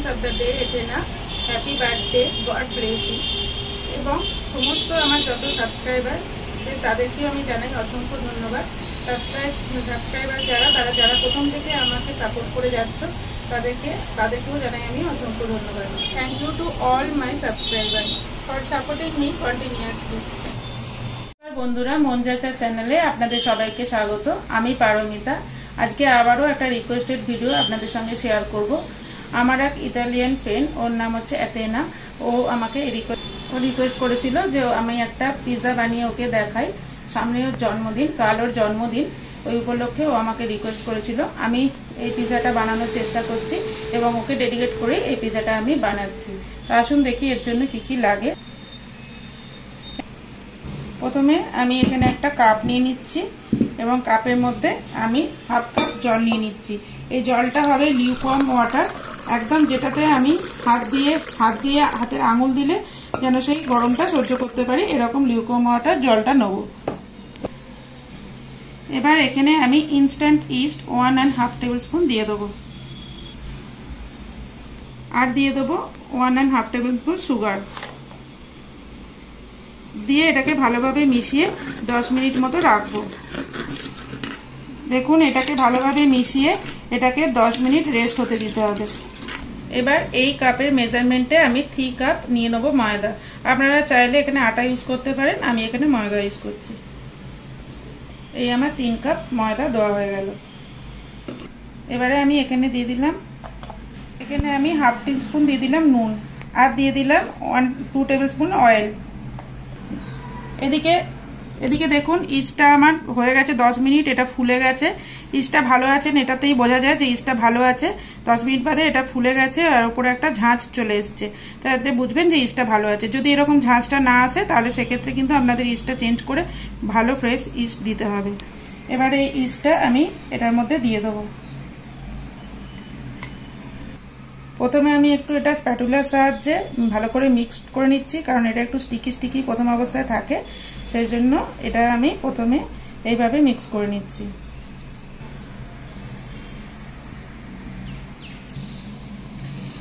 of the day Athena, happy birthday, God bless you। এবং সমস্ত আমার যত সাবস্ক্রাইবার তাদেরকেও আমি জানাই অসংখ্য ধন্যবাদ। সাবস্ক্রাইবার যারা প্রথম থেকে আমাকে সাপোর্ট করে যাচ্ছ তাদেরকেও জানাই আমি অসংখ্য ধন্যবাদ। Thank you to all my subscriber for supporting me continuously. বন্ধুরা, মন যাচার চ্যানেলে আপনাদের সবাইকে স্বাগত। আমি পারমিতা। আজকে আবারও একটা রিকোয়েস্টেড ভিডিও আপনাদের সঙ্গে শেয়ার করব। আমার এক ইতালিয়ান ফ্রেন্ড, ওর নাম হচ্ছে অ্যাথেনা। ও আমাকে রিকোয়েস্ট করেছিল যে আমি একটা পিৎজা বানিয়ে ওকে দেখাই। সামনে ওর জন্মদিন, কাল ওর জন্মদিন, ওই উপলক্ষে ও আমাকে রিকোয়েস্ট করেছিল। আমি এই পিৎজাটা বানানোর চেষ্টা করছি এবং ওকে ডেডিকেট করে এই পিৎজাটা আমি বানাচ্ছি। আসুন দেখি এর জন্য কি কি লাগে। প্রথমে আমি এখানে একটা কাপ নিয়ে নিচ্ছি এবং কাপের মধ্যে আমি হাফ কাপ জল নিয়ে নিচ্ছি। এই জলটা হবে লিউকওয়ার্ম ওয়াটার, একদম যেটাতে আমি হাত দিয়ে হাতের আঙুল দিলে যেন সেই গরমটা সহ্য করতে পারি, এরকম লিউকওয়ার্ম ওয়াটার জলটা নেব। এবার এখানে আমি ইনস্ট্যান্ট ইস্ট 1.5 টেবিল স্পুন দিয়ে দেবো, আর দিয়ে দেবো 1.5 টেবিল স্পুন সুগার দিয়ে এটাকে ভালোভাবে মিশিয়ে 10 মিনিট মতো রাখবো। দেখুন, এটাকে ভালোভাবে মিশিয়ে এটাকে 10 মিনিট রেস্ট হতে দিতে হবে। এবার এই কাপের মেজারমেন্টে আমি 3 কাপ নিয়ে নেবো ময়দা। আপনারা চাইলে এখানে আটা ইউজ করতে পারেন, আমি এখানে ময়দা ইউজ করছি। এই আমার 3 কাপ ময়দা দেওয়া হয়ে গেল। এবারে আমি এখানে দিয়ে দিলাম, এখানে আমি হাফ টি স্পুন দিয়ে দিলাম নুন, আর দিয়ে দিলাম 2 টেবিল স্পুন অয়েল। এদিকে দেখুন, ইস্টটা আমার হয়ে গেছে 10 মিনিট, এটা ফুলে গেছে। ইস্টটা ভালো আছে, এটাতেই বোঝা যায় যে ইস্টটা ভালো আছে। 10 মিনিট বাদে এটা ফুলে গেছে আর উপরে একটা ঝাঁঝ চলে এসছে, তাতে বুঝবেন যে ইস্টটা ভালো আছে। যদি এরকম ঝাঁঝটা না আসে তাহলে সেক্ষেত্রে কিন্তু আপনাদের ইস্টটা চেঞ্জ করে ভালো ফ্রেশ ইস্ট দিতে হবে। এবার এই ইস্টটা আমি এটার মধ্যে দিয়ে দেবো। প্রথমে আমি একটু এটা স্প্যাটুলার সাহায্যে ভালো করে মিক্স করে নিচ্ছি, কারণ এটা একটু স্টিকি প্রথম অবস্থায় থাকে, সেই জন্য এটা আমি প্রথমে এইভাবে মিক্স করে নিচ্ছি।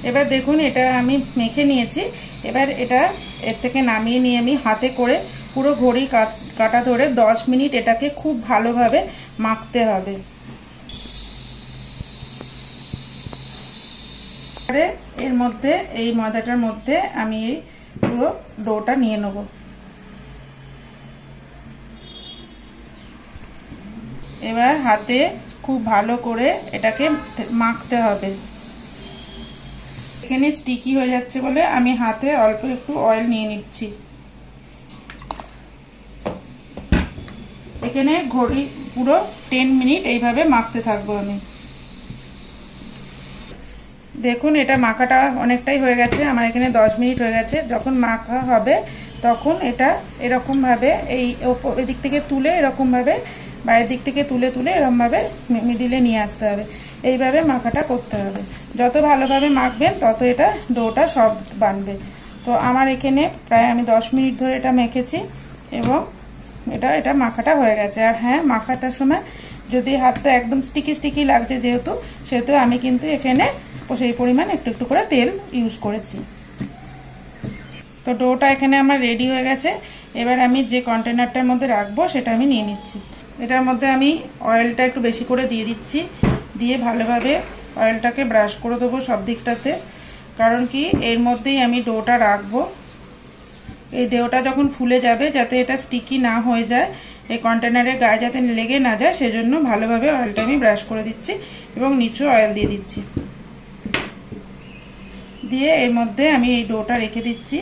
এবার দেখুন, এটা আমি মেখে নিয়েছি। এবার এটা এর থেকে নামিয়ে নিয়ে আমি হাতে করে পুরো ঘড়ি কাঁটা ধরে 10 মিনিট এটাকে খুব ভালোভাবে মাখতে হবে। এর মধ্যে এই ময়দাটার মধ্যে আমি এই পুরো ডোটা নিয়ে নেব। এবার হাতে খুব ভালো করে এটাকে মাখতে হবে। এখানে স্টিকি হয়ে যাচ্ছে বলে আমি হাতে অল্প একটু অয়েল নিয়ে নিচ্ছি। এখানে ঘড়ি পুরো 10 মিনিট এইভাবে মাখতে থাকবো আমি। দেখুন, এটা মাখাটা অনেকটাই হয়ে গেছে আমার, এখানে 10 মিনিট হয়ে গেছে। যখন মাখা হবে তখন এটা এরকমভাবে এই দিক থেকে তুলে এরকমভাবে বাইরের দিক থেকে তুলে এরকমভাবে মিডিলে নিয়ে আসতে হবে। এইভাবে মাখাটা করতে হবে। যত ভালোভাবে মাখবেন তত এটা ডোটা সফট বানবে। তো আমার এখানে প্রায় আমি 10 মিনিট ধরে এটা মেখেছি এবং এটা মাখাটা হয়ে গেছে। আর হ্যাঁ, মাখাটার সময় যদি হাতটা একদম স্টিকি লাগছে সেহেতু আমি কিন্তু এখানে সেই পরিমাণ একটু করে তেল ইউজ করেছি। তো ডোটা এখানে আমার রেডি হয়ে গেছে। এবার আমি যে কন্টেনারটার মধ্যে রাখবো সেটা আমি নিয়ে নিচ্ছি। এটার মধ্যে আমি অয়েলটা একটু বেশি করে দিয়ে দিচ্ছি, দিয়ে ভালোভাবে অয়েলটাকে ব্রাশ করে দেবো সব দিকটাতে। কারণ কি, এর মধ্যেই আমি ডোটা রাখবো। এই ডোটা যখন ফুলে যাবে, যাতে এটা স্টিকি না হয়ে যায়, এই কন্টেনারের গায়ে যাতে লেগে না যায়, সেজন্য ভালোভাবে অয়েলটা আমি ব্রাশ করে দিচ্ছি এবং নিচেও অয়েল দিয়ে দিচ্ছি। দিয়ে এর মধ্যে আমি এই ডোটা রেখে দিচ্ছি।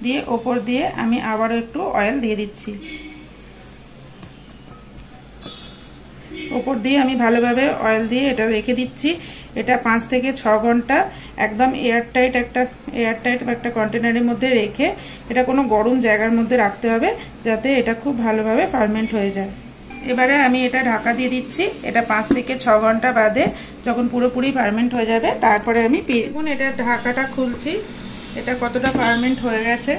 দিয়ে ওপর দিয়ে আমি আবারও একটু অয়েল দিয়ে দিচ্ছি। ওপর দিয়ে আমি ভালোভাবে অয়েল দিয়ে এটা রেখে দিচ্ছি। এটা 5 থেকে 6 ঘন্টা একদম এয়ারটাইট একটা কন্টেনারের মধ্যে রেখে এটা কোনো গরম জায়গার মধ্যে রাখতে হবে, যাতে এটা খুব ভালোভাবে ফার্মেন্ট হয়ে যায়। এবারে আমি এটা ঢাকা দিয়ে দিচ্ছি। এটা 5 থেকে 6 ঘন্টা বাদে যখন পুরোপুরি ফার্মেন্ট হয়ে যাবে তারপরে আমি দেখুন এটা ঢাকাটা খুলছি। এটা কতটা ফার্মেন্ট হয়ে গেছে।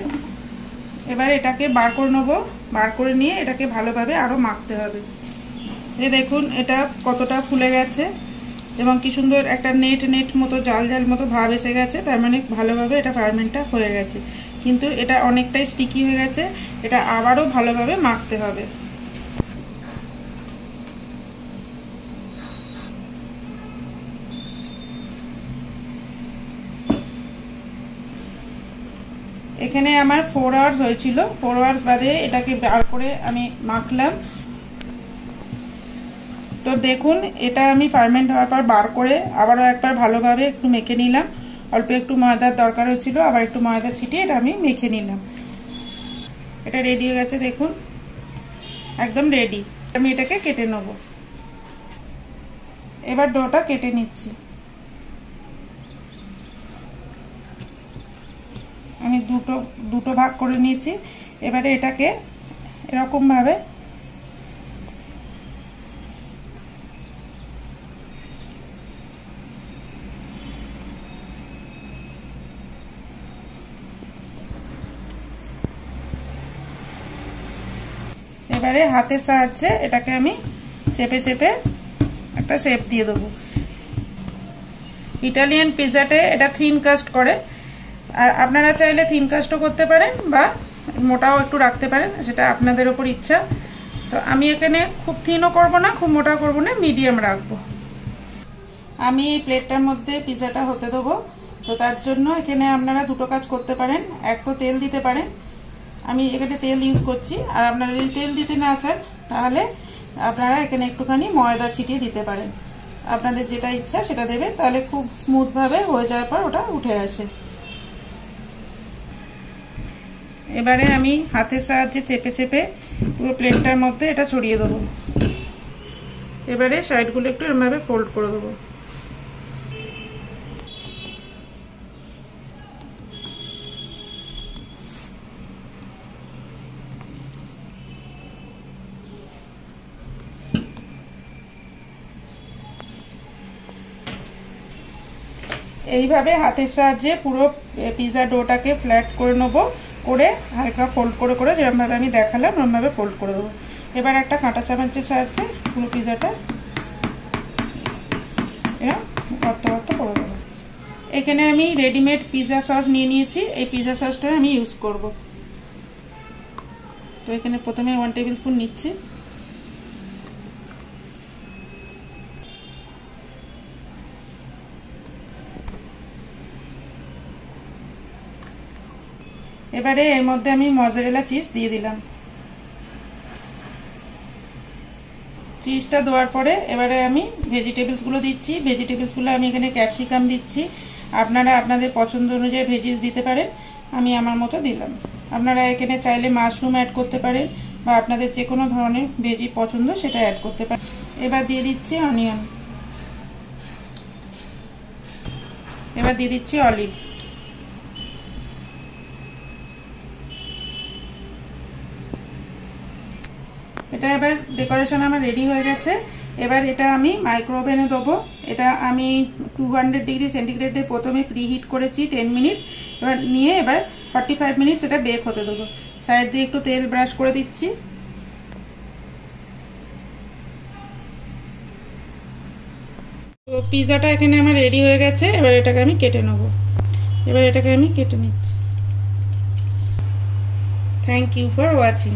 এবার এটাকে বার করে নেবো, বার করে নিয়ে এটাকে ভালোভাবে আরও মাখতে হবে। এই দেখুন এটা কতটা ফুলে গেছে এবং কি সুন্দর একটা নেট নেট মতো জাল জাল মতো ভাব এসে গেছে, তার মানে ভালোভাবে এটা ফার্মেন্টটা হয়ে গেছে। কিন্তু এটা অনেকটাই স্টিকি হয়ে গেছে, এটা আবারও ভালোভাবে মাখতে হবে। এখানে আমার 4 আওয়ার্স হয়েছিল, 4 আওয়ার্স বাদে এটাকে বার করে আমি মাখলাম। তো দেখুন এটা আমি ফার্মেন্ট হওয়ার পর বার করে আবারও একবার ভালোভাবে একটু মেখে নিলাম। অল্প একটু ময়দার দরকার হচ্ছিল, আবার একটু ময়দা ছিটিয়ে এটা আমি মেখে নিলাম। এটা রেডি হয়ে গেছে, দেখুন একদম রেডি। আমি এটাকে কেটে নেব। এবার ডোটা কেটে নিচ্ছি। আমি দুটো ভাগ করে নিয়েছি। এবারে এটাকে এরকম ভাবে এবারে হাতের সাহায্যে এটাকে আমি চেপে চেপে একটা শেপ দিয়ে দেবো। ইটালিয়ান পিজাতে এটা থিন কাস্ট করে, আর আপনারা চাইলে থিন কাস্টও করতে পারেন বা মোটাও একটু রাখতে পারেন, সেটা আপনাদের ওপর ইচ্ছা। তো আমি এখানে খুব থিনও করব না, খুব মোটা করব না, মিডিয়াম রাখবো। আমি এই প্লেটটার মধ্যে পিজাটা হতে দেবো। তো তার জন্য এখানে আপনারা দুটো কাজ করতে পারেন, এক তো তেল দিতে পারেন, আমি এখানে তেল ইউজ করছি। আর আপনারা যদি তেল দিতে না চান তাহলে আপনারা এখানে একটুখানি ময়দা ছিটিয়ে দিতে পারেন, আপনাদের যেটা ইচ্ছা সেটা দেবে, তাহলে খুব স্মুথভাবে হয়ে যাওয়ার পর ওটা উঠে আসে। এবারে আমি হাতের সাহায্যে চেপে চেপে পুরো প্লেটটার মধ্যে এটা ছড়িয়ে দেবো। এবারে সাইডগুলো একটু এরকমভাবে ফোল্ড করে দেবো। এইভাবে হাতের সাহায্যে পুরো পিজা ডোটাকে ফ্ল্যাট করে নেবো, করে হালকা ফোল্ড করে করে যেরকমভাবে আমি দেখালাম ওরকমভাবে ফোল্ড করে দেবো। এবার একটা কাঁটা চামচের সাহায্যে পুরো পিজাটা এরকম গর্ত গর্ত করে দেবো। এখানে আমি রেডিমেড পিজা সস নিয়ে নিয়েছি, এই পিজা সসটা আমি ইউজ করব। তো এখানে প্রথমে 1 টেবিল স্পুন নিচ্ছি। এবারে এর মধ্যে আমি মজারেলা চিজ দিয়ে দিলাম। চিজটা দেওয়ার পরে এবারে আমি ভেজিটেবলসগুলো দিচ্ছি। ভেজিটেবলসগুলো আমি এখানে ক্যাপসিকাম দিচ্ছি, আপনারা আপনাদের পছন্দ অনুযায়ী ভেজিস দিতে পারেন, আমি আমার মতো দিলাম। আপনারা এখানে চাইলে মাশরুম অ্যাড করতে পারেন বা আপনাদের যে কোনো ধরনের ভেজি পছন্দ সেটা অ্যাড করতে পারেন। এবার দিয়ে দিচ্ছি অনিয়ন, এবার দিয়ে দিচ্ছি অলিভ। এটা এবার ডেকোরেশন আমার রেডি হয়ে গেছে। এবার এটা আমি মাইক্রো ওভেনে দেবো। এটা আমি 200 ডিগ্রি সেন্টিগ্রেডে প্রথমে প্রিহিট করেছি 10 মিনিটস। এবার নিয়ে এবার 45 মিনিটস এটা বেক হতে দেবো। সাইড দিয়ে একটু তেল ব্রাশ করে দিচ্ছি। তো পিজাটা এখানে আমার রেডি হয়ে গেছে। এবার এটাকে আমি কেটে নেব। এবার এটাকে আমি কেটে নিচ্ছি। Thank you for watching.